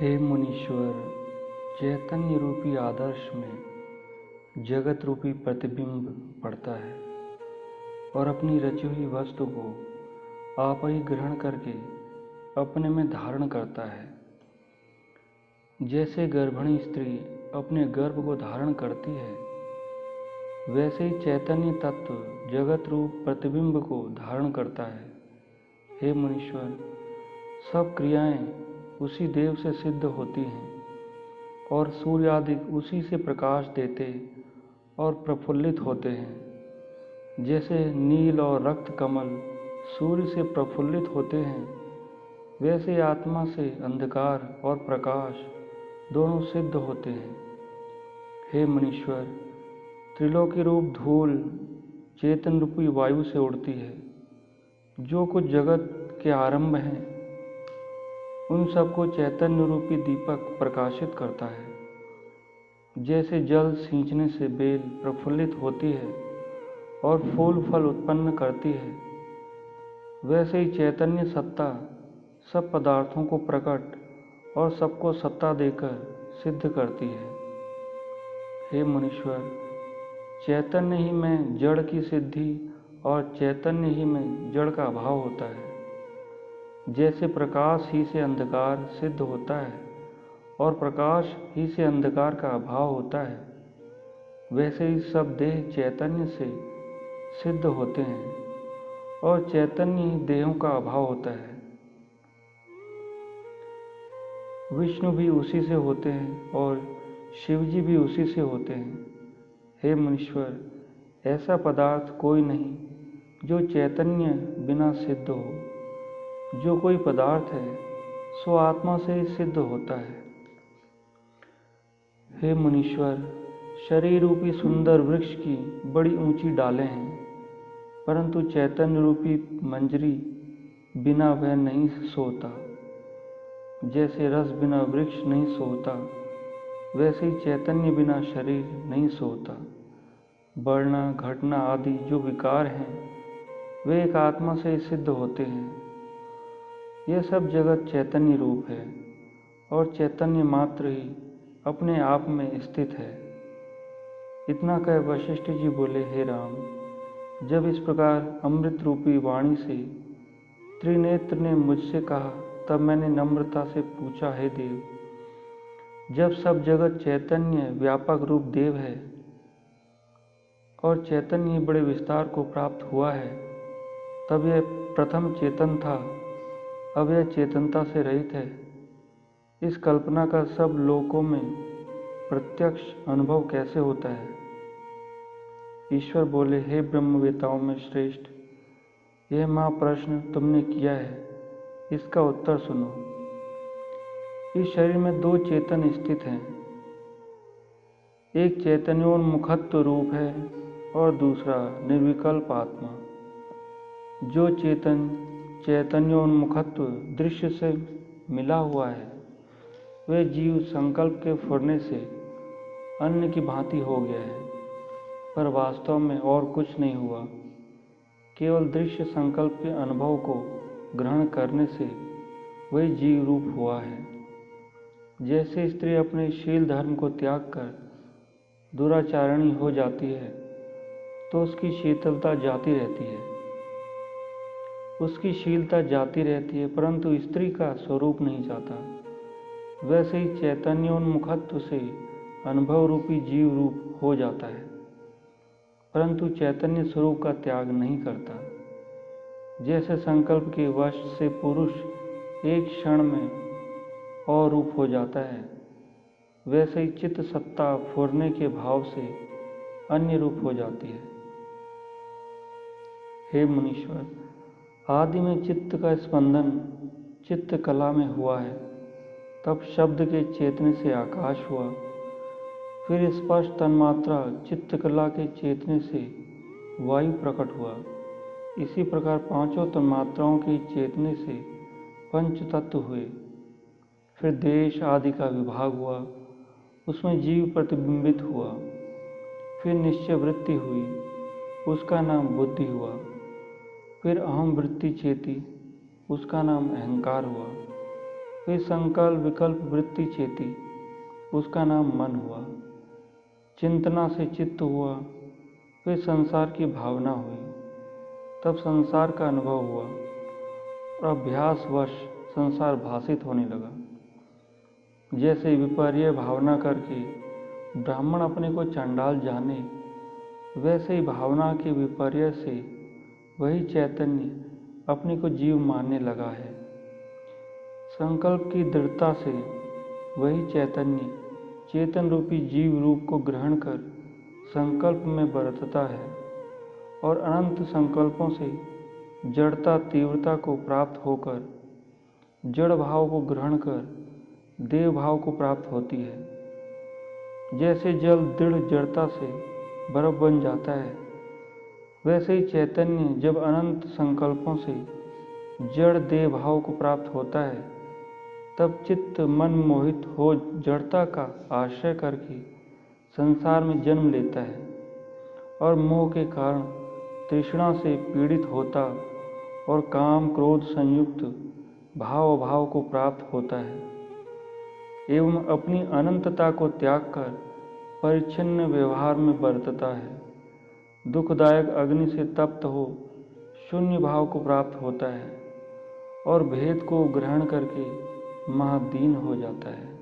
हे मुनीश्वर, चैतन्य रूपी आदर्श में जगत रूपी प्रतिबिंब पड़ता है और अपनी रची हुई वस्तु को आप ही ग्रहण करके अपने में धारण करता है। जैसे गर्भिणी स्त्री अपने गर्भ को धारण करती है, वैसे ही चैतन्य तत्व जगत रूप प्रतिबिंब को धारण करता है। हे मुनीश्वर, सब क्रियाएं उसी देव से सिद्ध होती हैं और सूर्य आदि उसी से प्रकाश देते और प्रफुल्लित होते हैं। जैसे नील और रक्त कमल सूर्य से प्रफुल्लित होते हैं, वैसे आत्मा से अंधकार और प्रकाश दोनों सिद्ध होते हैं। हे मुनीश्वर, त्रिलोकी रूप धूल चेतन रूपी वायु से उड़ती है। जो कुछ जगत के आरंभ हैं, उन सबको चैतन्य रूपी दीपक प्रकाशित करता है। जैसे जल सींचने से बेल प्रफुल्लित होती है और फूल फल उत्पन्न करती है, वैसे ही चैतन्य सत्ता सब पदार्थों को प्रकट और सबको सत्ता देकर सिद्ध करती है। हे मुनीश्वर, चैतन्य ही में जड़ की सिद्धि और चैतन्य ही में जड़ का अभाव होता है। जैसे प्रकाश ही से अंधकार सिद्ध होता है और प्रकाश ही से अंधकार का अभाव होता है, वैसे ही सब देह चैतन्य से सिद्ध होते हैं और चैतन्य ही देहों का अभाव होता है। विष्णु भी उसी से होते हैं और शिव जी भी उसी से होते हैं। हे मुनीश्वर, ऐसा पदार्थ कोई नहीं जो चैतन्य बिना सिद्ध हो। जो कोई पदार्थ है सो आत्मा से ही सिद्ध होता है। हे मुनीश्वर, शरीर रूपी सुंदर वृक्ष की बड़ी ऊंची डालें हैं, परंतु चैतन्य रूपी मंजरी बिना वह नहीं सोता। जैसे रस बिना वृक्ष नहीं सोता, वैसे ही चैतन्य बिना शरीर नहीं सोता। वर्ण घटना आदि जो विकार हैं, वे एक आत्मा से ही सिद्ध होते हैं। यह सब जगत चैतन्य रूप है और चैतन्य मात्र ही अपने आप में स्थित है। इतना कह वशिष्ठ जी बोले, हे राम, जब इस प्रकार अमृत रूपी वाणी से त्रिनेत्र ने मुझसे कहा, तब मैंने नम्रता से पूछा, हे देव, जब सब जगत चैतन्य व्यापक रूप देव है और चैतन्य ही बड़े विस्तार को प्राप्त हुआ है, तब यह प्रथम चेतन था, अब यह चेतनता से रहित है। इस कल्पना का सब लोकों में प्रत्यक्ष अनुभव कैसे होता है? ईश्वर बोले, हे ब्रह्मवेताओं में श्रेष्ठ, यह महाप्रश्न तुमने किया है, इसका उत्तर सुनो। इस शरीर में दो चेतन स्थित हैं। एक चैतन्योन्मुखत्व रूप है और दूसरा निर्विकल्प आत्मा। जो चेतन चैतन्योन्मुखत्व दृश्य से मिला हुआ है, वह जीव संकल्प के फुरने से अन्न की भांति हो गया है, पर वास्तव में और कुछ नहीं हुआ। केवल दृश्य संकल्प के अनुभव को ग्रहण करने से वही जीव रूप हुआ है। जैसे स्त्री अपने शील धर्म को त्याग कर दुराचारणी हो जाती है, तो उसकी शीतलता जाती रहती है, उसकी शीलता जाती रहती है, परंतु स्त्री का स्वरूप नहीं जाता। वैसे ही चैतन्योन्मुखत्व से अनुभव रूपी जीव रूप हो जाता है, परंतु चैतन्य स्वरूप का त्याग नहीं करता। जैसे संकल्प के वश से पुरुष एक क्षण में और रूप हो जाता है, वैसे ही चित्त सत्ता फुरने के भाव से अन्य रूप हो जाती है। हे मुनीश्वर, आदि में चित्त का स्पंदन चित्त कला में हुआ है, तब शब्द के चेतने से आकाश हुआ, फिर स्पर्श तन्मात्रा चित्त कला के चेतने से वायु प्रकट हुआ। इसी प्रकार पांचों तन्मात्राओं के चेतने से पंच तत्व हुए। फिर देश आदि का विभाग हुआ, उसमें जीव प्रतिबिंबित हुआ। फिर निश्चय वृत्ति हुई, उसका नाम बुद्धि हुआ। फिर अहम वृत्ति चेती, उसका नाम अहंकार हुआ। फिर संकल्प विकल्प वृत्ति चेती, उसका नाम मन हुआ। चिंतना से चित्त हुआ, फिर संसार की भावना हुई, तब संसार का अनुभव हुआ और अभ्यासवश संसार भाषित होने लगा। जैसे विपर्य भावना करके ब्राह्मण अपने को चंडाल जाने, वैसे ही भावना के विपर्य से वही चैतन्य अपने को जीव मानने लगा है। संकल्प की दृढ़ता से वही चैतन्य चेतन रूपी जीव रूप को ग्रहण कर संकल्प में बरतता है और अनंत संकल्पों से जड़ता तीव्रता को प्राप्त होकर जड़ भाव को ग्रहण कर देव भाव को प्राप्त होती है। जैसे जल दृढ़ जड़ता से बर्फ बन जाता है, वैसे ही चैतन्य जब अनंत संकल्पों से जड़ देह भाव को प्राप्त होता है, तब चित्त मन मोहित हो जड़ता का आश्रय करके संसार में जन्म लेता है और मोह के कारण तृष्णा से पीड़ित होता और काम क्रोध संयुक्त भाव अभाव को प्राप्त होता है एवं अपनी अनंतता को त्याग कर परिच्छिन्न व्यवहार में बरतता है। दुखदायक अग्नि से तप्त हो शून्य भाव को प्राप्त होता है और भेद को ग्रहण करके महादीन हो जाता है।